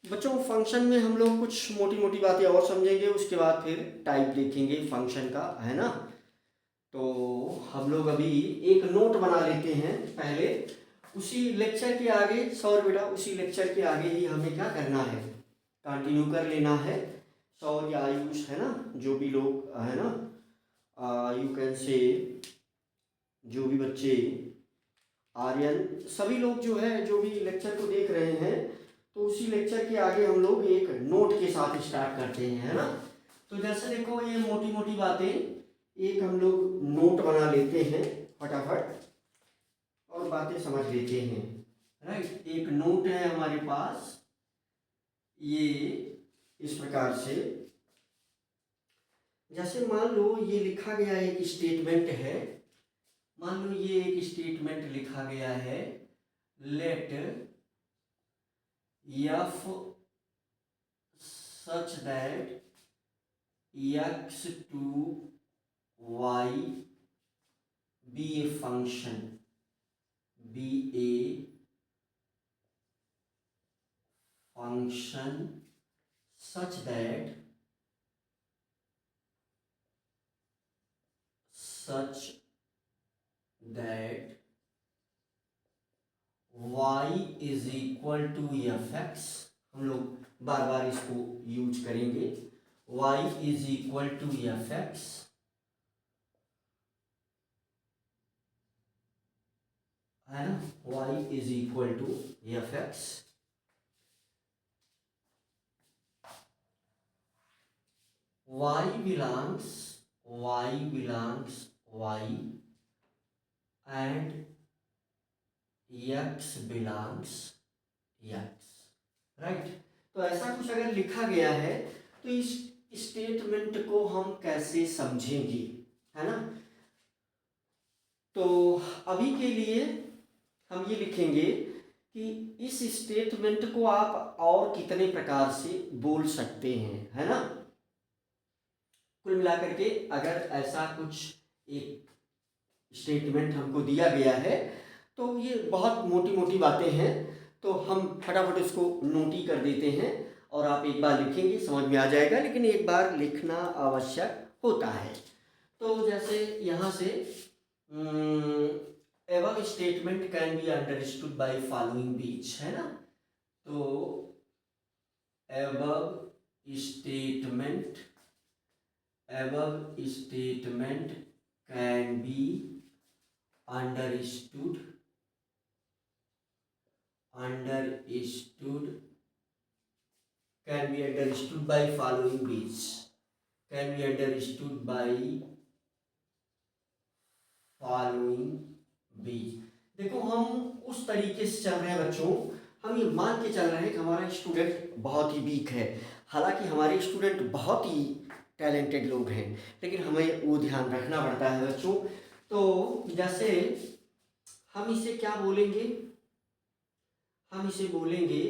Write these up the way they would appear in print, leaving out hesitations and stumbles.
बच्चों फंक्शन में हम लोग कुछ मोटी मोटी बातें और समझेंगे, उसके बाद फिर टाइप देखेंगे फंक्शन का, है ना। तो हम लोग अभी एक नोट बना लेते हैं पहले, उसी लेक्चर के आगे सौर बेटा, उसी लेक्चर के आगे ही हमें क्या करना है, कंटिन्यू कर लेना है। सौर या आयुष, है ना, जो भी लोग, है ना, यू कैन से, जो भी बच्चे, आर्यन, सभी लोग जो है, जो भी लेक्चर को देख रहे हैं, तो उसी लेक्चर के आगे हम लोग एक नोट के साथ स्टार्ट करते हैं, है ना। तो जैसे देखो ये मोटी मोटी बातें एक हम लोग नोट बना लेते हैं फटाफट और बातें समझ लेते हैं। राइट, एक नोट है हमारे पास, ये इस प्रकार से, जैसे मान लो ये लिखा गया एक स्टेटमेंट है, मान लो ये एक स्टेटमेंट लिखा गया है, let f such that x to y be a function, be a function such that y is equal to fx, हम लोग बार बार इसको यूज करेंगे, y is equal to fx, है ना, y is equal to fx, y belongs y and x belongs x, right. तो ऐसा कुछ अगर लिखा गया है तो इस स्टेटमेंट को हम कैसे समझेंगे, है ना। तो अभी के लिए हम ये लिखेंगे कि इस स्टेटमेंट को आप और कितने प्रकार से बोल सकते हैं, है ना। कुल मिलाकर के अगर ऐसा कुछ एक स्टेटमेंट हमको दिया गया है तो ये बहुत मोटी मोटी बातें हैं, तो हम फटाफट इसको नोट ही कर देते हैं और आप एक बार लिखेंगे समझ में आ जाएगा, लेकिन एक बार लिखना आवश्यक होता है। तो जैसे यहाँ से एवं statement can be understood by following बीच, है ना। तो एवं statement can be understood can be understood by following ways, can be understood by following ways। देखो हम उस तरीके से चल रहे हैं बच्चों, हम ये मान के चल रहे हैं कि हमारा स्टूडेंट बहुत ही वीक है, हालांकि हमारे स्टूडेंट बहुत ही टैलेंटेड लोग हैं, लेकिन हमें वो ध्यान रखना पड़ता है बच्चों। तो जैसे हम इसे क्या बोलेंगे, हम इसे बोलेंगे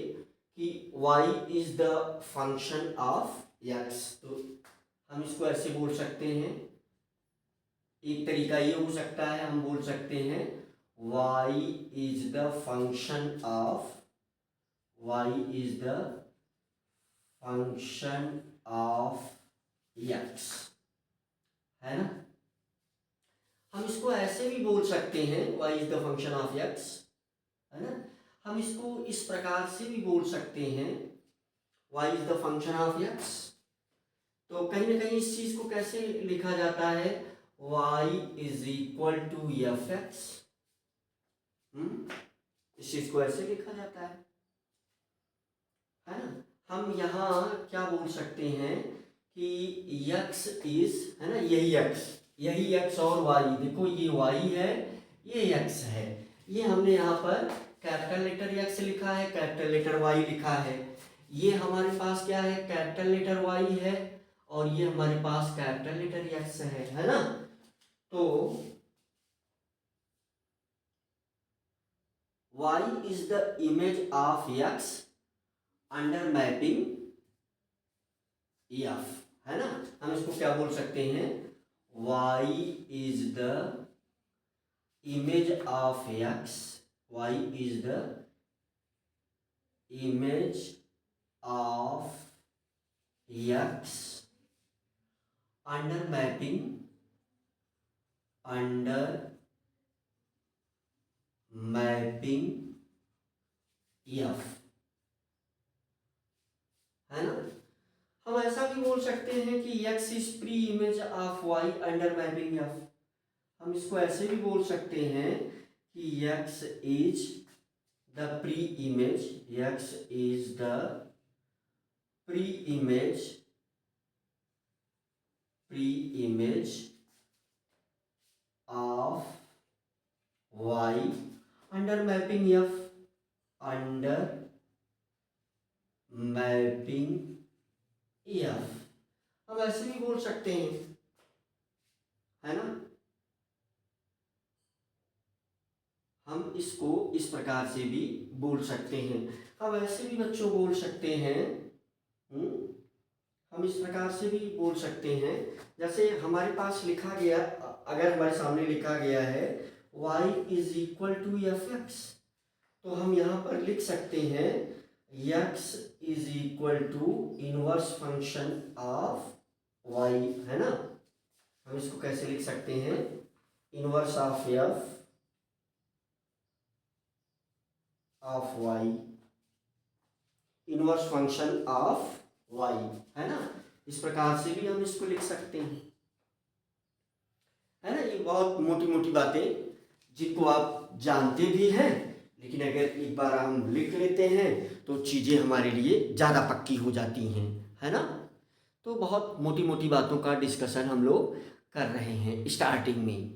कि y is the function of x, तो हम इसको ऐसे बोल सकते हैं। एक तरीका ये हो सकता है, हम बोल सकते हैं y is the function of x, है ना। हम इसको ऐसे भी बोल सकते हैं y is the function of x, है ना। हम इसको इस प्रकार से भी बोल सकते हैं y is the function of x। तो कहीं ना कहीं इस चीज को कैसे लिखा जाता है, y is equal to f x, इस चीज को ऐसे लिखा जाता है ना। हम यहाँ क्या बोल सकते हैं कि x इज, है ना, यही x और y, देखो ये y है, ये x है, ये हमने यहाँ पर कैपिटल लेटर x लिखा है, कैपिटल लेटर y लिखा है, ये हमारे पास क्या है, कैपिटल लेटर y है, और ये हमारे पास कैपिटल लेटर x है ना। तो y is the image of x under mapping f, है ना। हम इसको क्या बोल सकते हैं, y is the image of x, y is the image of x under mapping F, है ना। हम ऐसा भी बोल सकते हैं कि x is pre image of y under mapping F. हम इसको ऐसे भी बोल सकते हैं कि x is the pre image, x is the pre image of y under mapping F, under mapping F. हम ऐसे भी बोल सकते हैं, है ना। हम इसको इस प्रकार से भी बोल सकते हैं। हम ऐसे भी बच्चों बोल सकते हैं, हम इस प्रकार से भी बोल सकते हैं, जैसे हमारे पास लिखा गया, अगर हमारे सामने लिखा गया है y is equal to f x, तो हम यहाँ पर लिख सकते हैं x is equal to inverse function of y, है ना। हम इसको कैसे लिख सकते हैं, inverse of f of y, inverse function of y, है ना। इस प्रकार से भी हम इसको लिख सकते हैं, है ना। ये बहुत मोटी मोटी बातें जिनको आप जानते भी हैं, लेकिन अगर एक बार हम लिख लेते हैं तो चीज़ें हमारे लिए ज़्यादा पक्की हो जाती हैं, है ना। तो बहुत मोटी मोटी बातों का डिस्कशन हम लोग कर रहे हैं स्टार्टिंग में।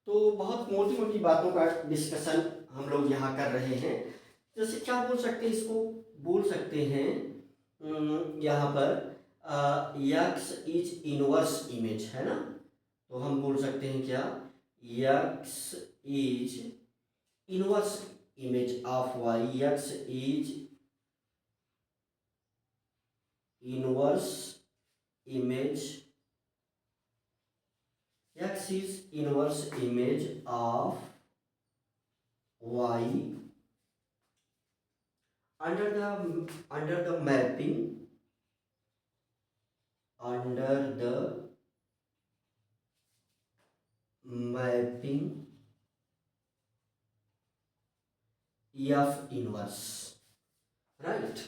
तो बहुत मोटी मोटी बातों का डिस्कशन हम लोग यहाँ कर रहे हैं। जैसे क्या बोल सकते हैं, इसको बोल सकते हैं यहाँ पर यक्स इज इनवर्स इमेज, है ना। तो हम बोल सकते हैं क्या, x is inverse image of y, x is inverse image, x is inverse image of y under the mapping f inverse, right.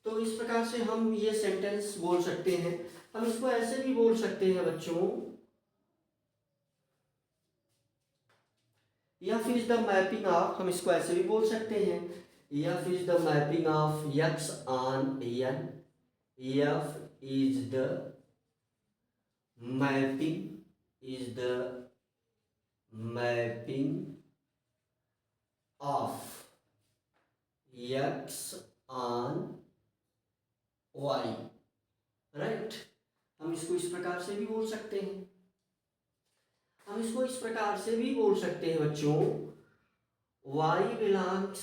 तो इस प्रकार से हम ये सेंटेंस बोल सकते हैं। हम इसको ऐसे भी बोल सकते हैं बच्चों, f is the mapping of, हम इसको ऐसे भी बोल सकते हैं, f is the mapping of x on n, f is the mapping of x on y, right. हम इसको इस प्रकार से भी बोल सकते हैं। हम इसको इस प्रकार से भी बोल सकते हैं बच्चों, y belongs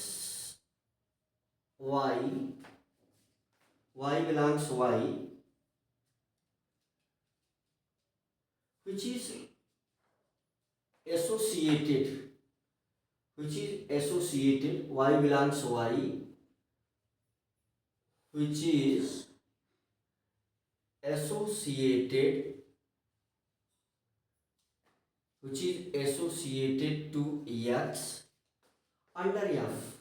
y which is associated y belongs y which is associated to x under f,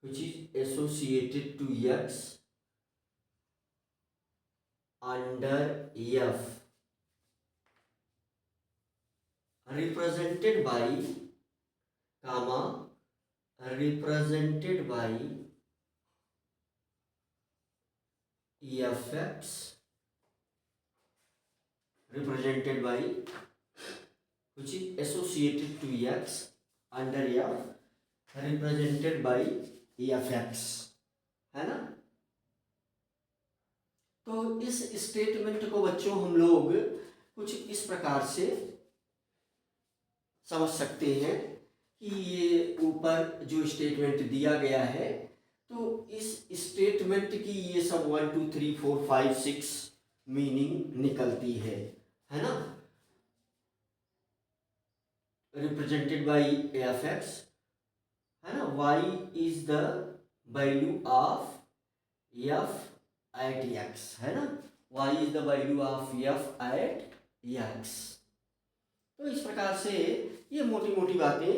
which is associated to x under f, represented by comma represented by fx, represented by which is associated to x under f, represented by fx, है ना। तो इस statement को बच्चों हम लोग कुछ इस प्रकार से समझ सकते हैं कि ये ऊपर जो स्टेटमेंट दिया गया है, तो इस स्टेटमेंट की ये सब 1 2 3 4 5 6 मीनिंग निकलती है ना। रिप्रेजेंटेड बाय एफ एक्स, है ना। y is the value of f at x, है ना, y is the value of f at x. तो इस प्रकार से ये मोटी मोटी बातें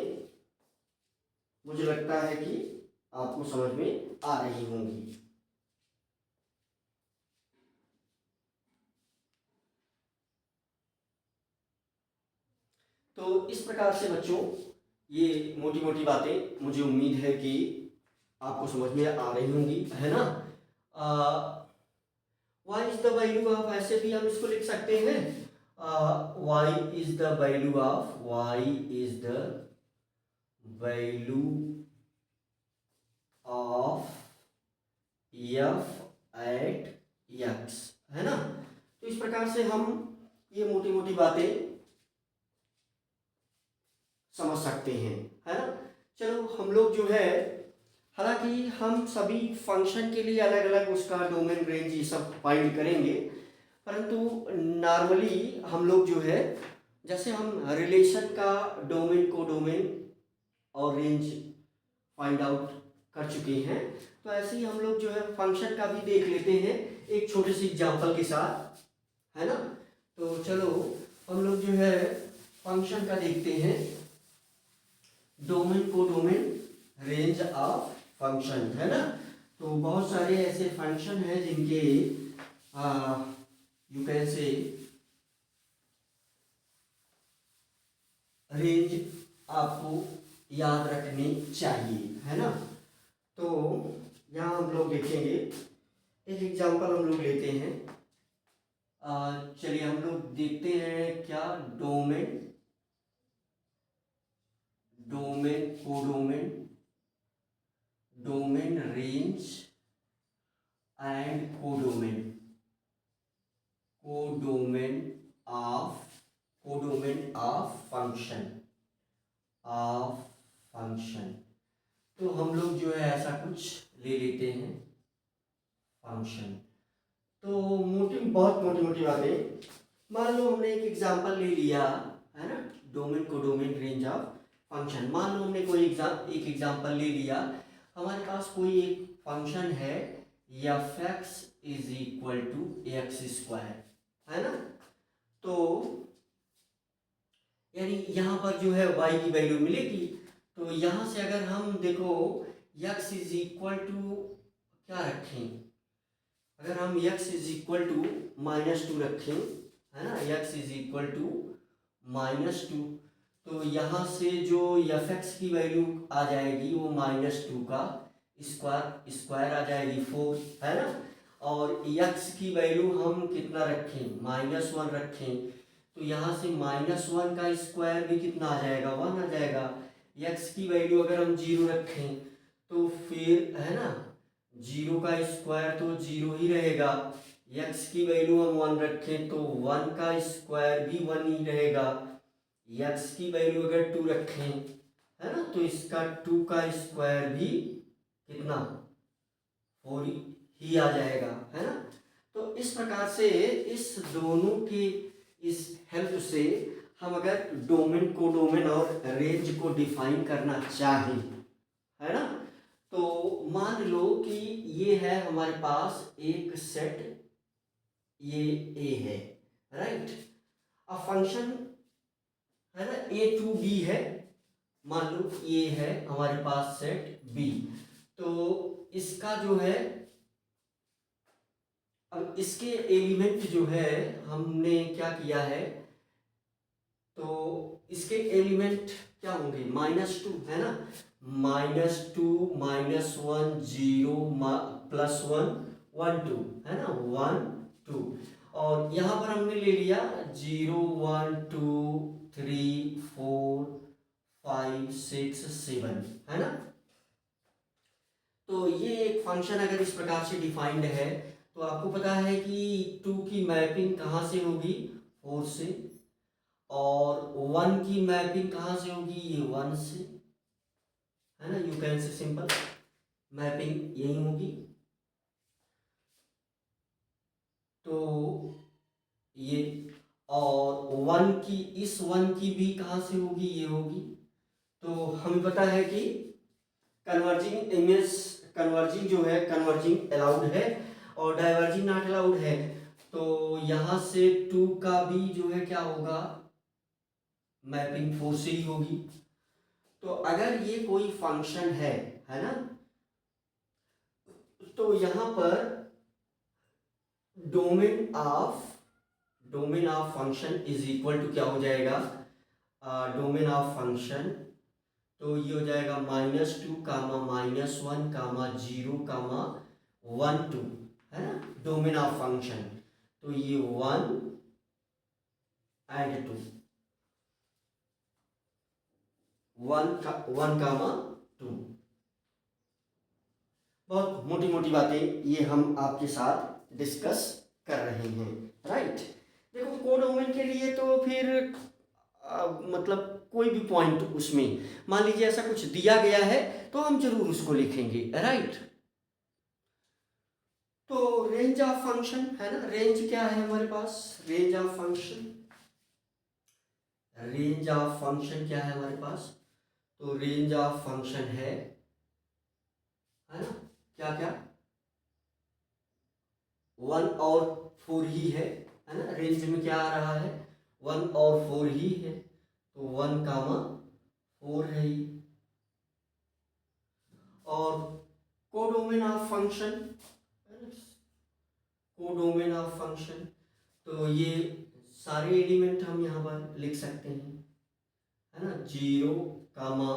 मुझे लगता है कि आपको समझ में आ रही होंगी। तो इस प्रकार से बच्चों ये मोटी मोटी बातें मुझे उम्मीद है कि आपको समझ में आ रही होंगी, है ना। Y is the value of, ऐसे भी हम इसको लिख सकते हैं, y is the value of, y is the value of f at x, है ना। तो इस प्रकार से हम ये मोटी मोटी बातें समझ सकते हैं, है ना। चलो हम लोग जो है, हालांकि हम सभी फंक्शन के लिए अलग अलग उसका डोमेन रेंज ये सब फाइंड करेंगे, परंतु नॉर्मली हम लोग जो है, जैसे हम रिलेशन का डोमेन को डोमेन और रेंज फाइंड आउट कर चुके हैं, तो ऐसे ही हम लोग जो है फंक्शन का भी देख लेते हैं एक छोटे से एग्जांपल के साथ, है ना। तो चलो हम लोग जो है फंक्शन का देखते हैं, डोमेन को डोमेन रेंज ऑफ फंक्शन, है ना। तो बहुत सारे ऐसे फंक्शन हैं जिनके यू कैन से रेंज आपको याद रखनी चाहिए, है ना। तो यहाँ हम लोग देखेंगे, एक एग्जांपल हम लोग लेते हैं। चलिए हम लोग देखते हैं क्या, domain, domain codomain, domain range and codomain, codomain of function, of function. तो हम लोग जो है ऐसा कुछ ले लेते हैं फंक्शन। तो बहुत मोटी मोटी बातें, मान लो हमने एक एग्जांपल ले लिया, है ना, डोमेन को डोमेन रेंज ऑफ फंक्शन। मान लो हमने कोई एक एग्जांपल ले लिया, हमारे पास कोई एक फंक्शन है f x is equal to x square, है ना। तो यानी यहाँ पर जो है y की वैल्यू मिलेगी। तो यहाँ से अगर हम देखो x इज इक्वल टू क्या रखें, अगर हम x इज इक्वल टू -2 रखें, है ना, x इज इक्वल टू -2, तो यहाँ से जो एफ एक्स की वैल्यू आ जाएगी वो -2 का स्क्वायर आ जाएगी 4, है ना। और x की वैल्यू हम कितना रखें, -1 रखें, तो यहाँ से -1 का स्क्वायर भी कितना आ जाएगा, 1 आ जाएगा। x की वैल्यू अगर हम 0 रखें तो फिर, है ना, 0 का स्क्वायर तो 0 ही रहेगा। x की वैल्यू हम 1 रखें तो 1 का स्क्वायर भी 1 ही रहेगा। x की वैल्यू अगर 2 रखें, है ना, तो इसका 2 का स्क्वायर भी कितना, 4 ही आ जाएगा, है ना। तो इस प्रकार से इस दोनों की इस हेल्प से हम अगर डोमेन को डोमेन और रेंज को डिफाइन करना चाहें, है ना, तो मान लो कि ये है हमारे पास एक सेट, ये ए है, राइट। अब फंक्शन, है ना, ए टू बी है, मान लो ये है हमारे पास सेट बी। तो इसका जो है, अब इसके एलिमेंट जो है हमने क्या किया है, तो इसके एलिमेंट क्या होंगे, -2, है ना, -2 -1 0 +1 1 2, है ना, 1 2। और यहाँ पर हमने ले लिया 0 1 2 3 4 5 6 7, है ना। तो ये एक फंक्शन अगर इस प्रकार से डिफाइंड है, तो आपको पता है कि 2 की मैपिंग कहाँ से होगी, 4 से, और 1 की मैपिंग कहाँ से होगी, ये 1 से, है ना। You can say simple mapping यही होगी। तो ये, और 1 की, इस 1 की भी कहाँ से होगी, ये होगी। तो हमें पता है कि कन्वर्जिंग इमेज कन्वर्जिंग जो है, कन्वर्जिंग अलाउड है और डाइवर्जिंग नॉट अलाउड है। तो यहाँ से 2 का भी जो है क्या होगा, मैपिंग 4 से ही होगी। तो अगर ये कोई फंक्शन है ना, तो यहाँ पर domain of function is equal to क्या हो जाएगा, डोमेन ऑफ फंक्शन, तो ये हो जाएगा -2 कामा -1 कामा 0 कामा 1 2, है ना, डोमेन ऑफ फंक्शन। तो ये 1 एंड 2, 1 कामा 2। बहुत मोटी मोटी बातें ये हम आपके साथ डिस्कस कर रहे हैं, राइट। देखो कोडोमेन के लिए तो फिर मतलब कोई भी पॉइंट उसमें मान लीजिए ऐसा कुछ दिया गया है तो हम जरूर उसको लिखेंगे, राइट। तो रेंज ऑफ फंक्शन है ना, रेंज क्या है हमारे पास, range of function, range of function क्या है हमारे पास, तो रेंज ऑफ फंक्शन है ना, क्या क्या 1 और 4 ही है ना, रेंज में क्या आ रहा है 1 और 4 ही है, तो 1 कामा 4 है ही। और codomain of function, codomain of function, तो ये सारे एलिमेंट हम यहाँ पर लिख सकते हैं, है ना, 0 कामा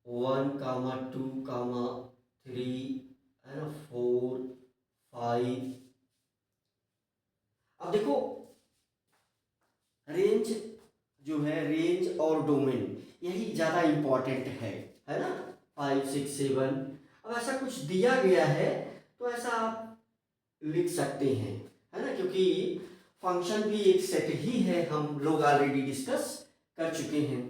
1 कामा 2 कामा 3, है ना, 4 5। अब देखो रेंज जो है, रेंज और डोमेन यही ज़्यादा इम्पॉर्टेंट है ना, 5 6 7। अब ऐसा कुछ दिया गया है तो ऐसा आप लिख सकते हैं, है ना, क्योंकि फंक्शन भी एक सेट ही है, हम लोग ऑलरेडी डिस्कस कर चुके हैं,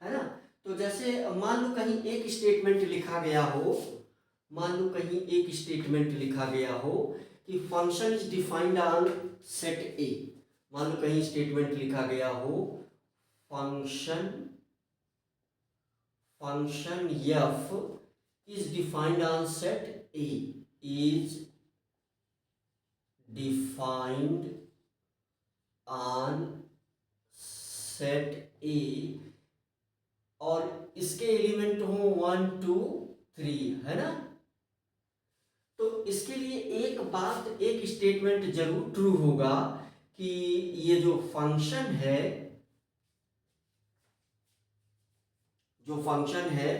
है ना। तो जैसे मान लो कहीं एक स्टेटमेंट लिखा गया हो, मान लो कहीं एक स्टेटमेंट लिखा गया हो कि function is defined on set ए, मान लो कहीं स्टेटमेंट लिखा गया हो function f is defined on set A, is defined on set ए, और इसके एलिमेंट हो 1 2 3, है ना। तो इसके लिए एक बात, एक स्टेटमेंट जरूर ट्रू होगा कि ये जो फंक्शन है, जो फंक्शन है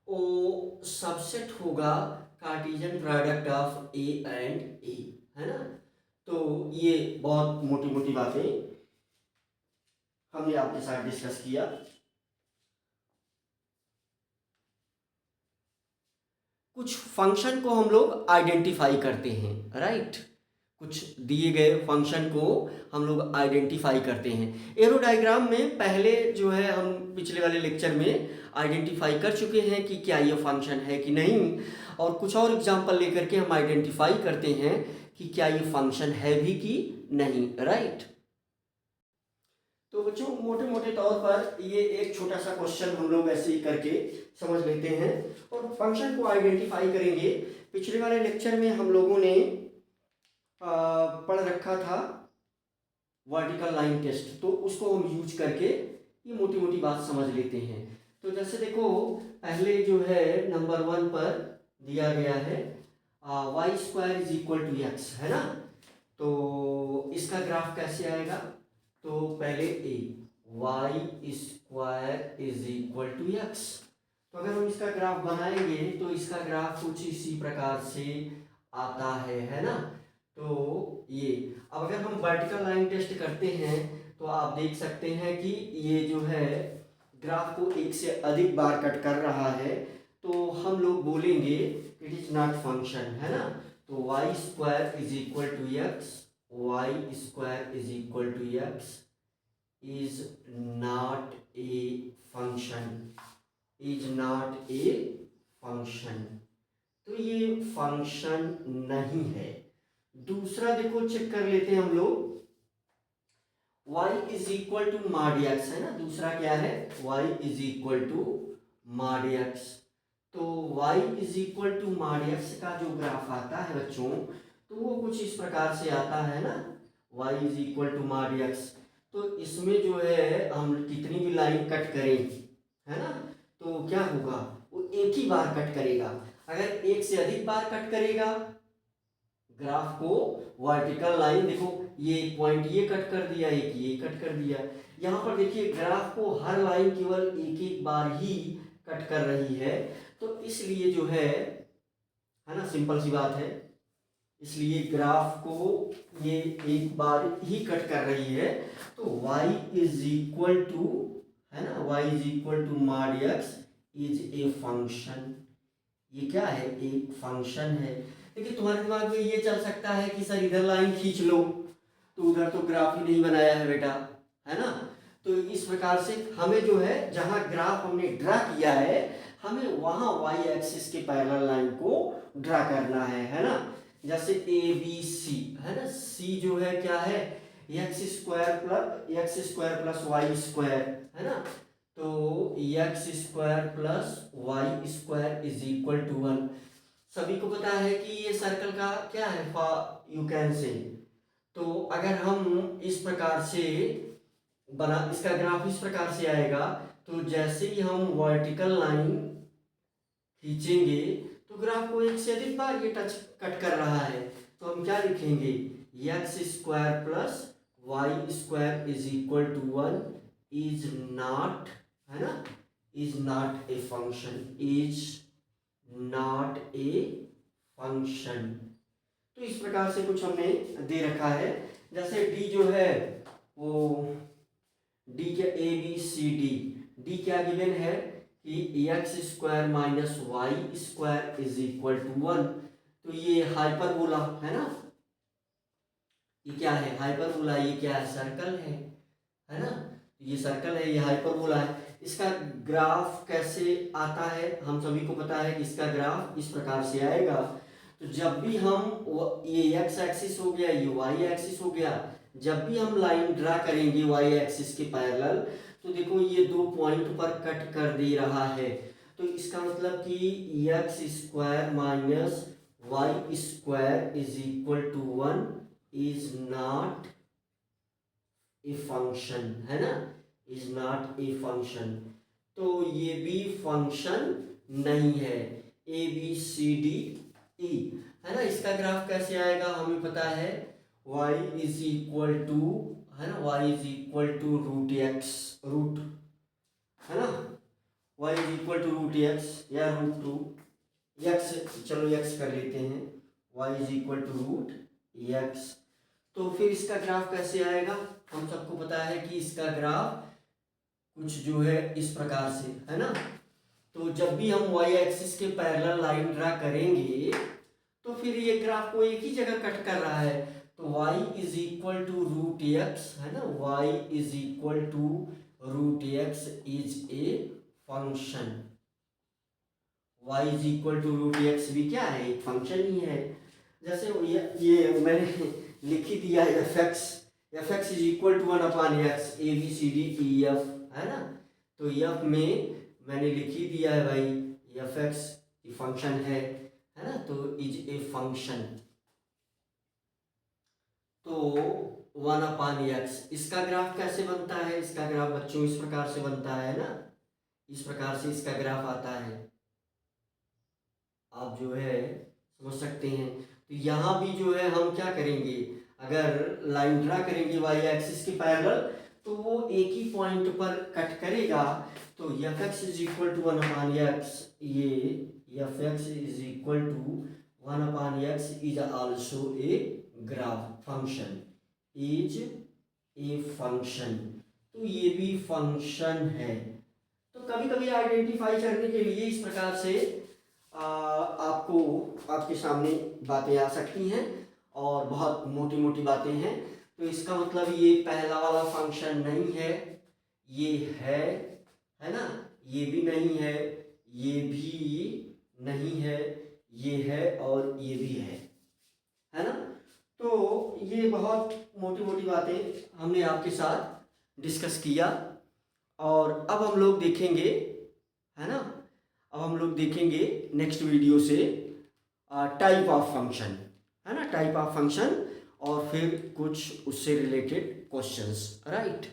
वो सबसेट होगा Cartesian product of A and A, है ना। तो ये बहुत मोटी मोटी बातें हमने आपके साथ डिस्कस किया। कुछ फंक्शन को हम लोग आइडेंटिफाई करते हैं, राइट, कुछ दिए गए फंक्शन को हम लोग आइडेंटिफाई करते हैं। एरो डायग्राम में पहले जो है हम पिछले वाले लेक्चर में आइडेंटिफाई कर चुके हैं कि क्या ये फंक्शन है कि नहीं, और कुछ और एग्जांपल लेकर के हम आइडेंटिफाई करते हैं कि क्या ये फंक्शन है भी कि नहीं, राइट। तो बच्चों मोटे मोटे तौर पर ये एक छोटा सा क्वेश्चन हम लोग ऐसे ही करके समझ लेते हैं और फंक्शन को आइडेंटिफाई करेंगे। पिछले वाले लेक्चर में हम लोगों ने पढ़ रखा था वर्टिकल लाइन टेस्ट, तो उसको हम यूज करके ये मोटी मोटी बात समझ लेते हैं। तो जैसे देखो पहले जो है नंबर 1 पर दिया गया है y square is equal to x, है ना। तो इसका ग्राफ कैसे आएगा, तो पहले a y square is equal to x, तो अगर हम इसका ग्राफ बनाएंगे तो इसका ग्राफ कुछ इसी प्रकार से आता है ना। तो ये अब अगर हम वर्टिकल लाइन टेस्ट करते हैं तो आप देख सकते हैं कि ये जो है ग्राफ को एक से अधिक बार कट कर रहा है, तो हम लोग बोलेंगे इट इज नॉट फंक्शन, है ना। तो y square is equal to x, y square is equal to x is not a function, is not a function, तो ये फंक्शन नहीं है। दूसरा देखो चेक कर लेते हैं हम लोग, y is equal to mod x, है ना। दूसरा क्या है, y is equal to mod x, तो y is equal to mod x का जो ग्राफ आता है बच्चों, तो वो कुछ इस प्रकार से आता है ना, y is equal to mod x। तो इसमें जो है हम कितनी भी लाइन कट करें, है ना, तो क्या होगा, वो एक ही बार कट करेगा। अगर एक से अधिक बार कट करेगा ग्राफ को, वर्टिकल लाइन देखो, ये एक पॉइंट ये कट कर दिया, एक ये कट कर दिया, यहाँ पर देखिए ग्राफ को हर लाइन केवल एक एक बार ही कट कर रही है। तो इसलिए जो है ना, सिंपल सी बात है, इसलिए ग्राफ को ये एक बार ही कट कर रही है। तो y इज इक्वल टू, है ना, y is equal to mod x is a function. ये क्या है, एक फंक्शन है। देखिए तुम्हारे दिमाग में ये चल सकता है कि सर इधर लाइन खींच लो, तो उधर तो ग्राफ ही नहीं बनाया है बेटा, है ना। तो इस प्रकार से हमें जो है, जहाँ ग्राफ हमने ड्रा किया है, हमें वहाँ y एक्सिस के पैरेलल लाइन को ड्रा करना है ना। जैसे ए बी सी, है ना, सी जो है क्या है, x square plus y square, है ना। तो x square plus y square is equal to 1। सभी को पता है कि ये सर्कल का क्या है, यू कैन से। तो अगर हम इस प्रकार से बना, इसका ग्राफ इस प्रकार से आएगा, तो जैसे ही हम वर्टिकल लाइन खींचेंगे तो ग्राफ को एक से अधिक बार ये टच कट कर रहा है, तो हम क्या लिखेंगे, x square plus y square is equal to 1 is not, है ना, is not a function, is not a function. तो इस प्रकार से कुछ हमने दे रखा है। जैसे डी जो है वो, डी क्या, A B C D, D क्या गिवन है कि x square minus y square is equal to 1। तो ये हाइपरबोला है ना, ये क्या है, हाइपरबोला, ये क्या है, सर्कल है ना, ये सर्कल है, ये हाइपरबोला है। इसका ग्राफ कैसे आता है, हम सभी को पता है कि इसका ग्राफ इस प्रकार से आएगा। तो जब भी हम, ये एक्स एक्सिस हो गया, ये वाई एक्सिस हो गया, जब भी हम लाइन ड्रा करेंगे वाई एक्सिस के पैरेलल, तो देखो ये दो पॉइंट पर कट कर दे रहा है। तो इसका मतलब कि x square minus y square is equal to 1 is not a function, है ना, इज नॉट ए फंक्शन। तो ये भी फंक्शन नहीं है, ए बी सी डी ई, है ना। इसका ग्राफ कैसे आएगा, हमें पता है y इज इक्वल टू, है ना, y is equal to root x, root, है ना, y is equal to root x या रूट टू एक्स, चलो x कर लेते हैं, y is equal to root x. तो फिर इसका ग्राफ कैसे आएगा, हम सबको पता है कि इसका ग्राफ कुछ जो है इस प्रकार से, है ना। तो जब भी हम y एक्सिस के पैरेलल लाइन ड्रा करेंगे तो फिर ये ग्राफ को एक ही जगह कट कर रहा है। तो y is equal to root x, है ना, y is equal to root x is a function. y is equal to root x भी क्या है, एक फंक्शन ही है। जैसे ये मैंने लिख ही दिया f x is equal to 1/x A B C D E F, है ना। तो एफ में मैंने लिख ही दिया है भाई, एफ एक्स फंक्शन है ना, तो इज ए फंक्शन। तो 1/x, इसका ग्राफ कैसे बनता है, इसका ग्राफ बच्चों इस प्रकार से बनता है ना, इस प्रकार से इसका ग्राफ आता है, आप जो है समझ सकते हैं। तो यहाँ भी जो है हम क्या करेंगे, अगर लाइन ड्रा करेंगे वाई एक्सिस के पैरेलल, तो वो एक ही पॉइंट पर कट करेगा। तो f x is equal to 1/x, ये f x is equal to 1/x is also a graph function, is a function. तो ये भी फंक्शन है। तो कभी कभी आइडेंटिफाई करने के लिए इस प्रकार से आपको, आपके सामने बातें आ सकती हैं और बहुत मोटी मोटी बातें हैं। तो इसका मतलब ये पहला वाला फंक्शन नहीं है, ये है ना, ये भी नहीं है, ये भी नहीं है, ये है और ये भी है ना। तो ये बहुत मोटी मोटी बातें हमने आपके साथ डिस्कस किया। और अब हम लोग देखेंगे, है ना, अब हम लोग देखेंगे नेक्स्ट वीडियो से टाइप ऑफ फंक्शन, है ना, टाइप ऑफ फंक्शन, और फिर कुछ उससे रिलेटेड क्वेश्चंस, राइट।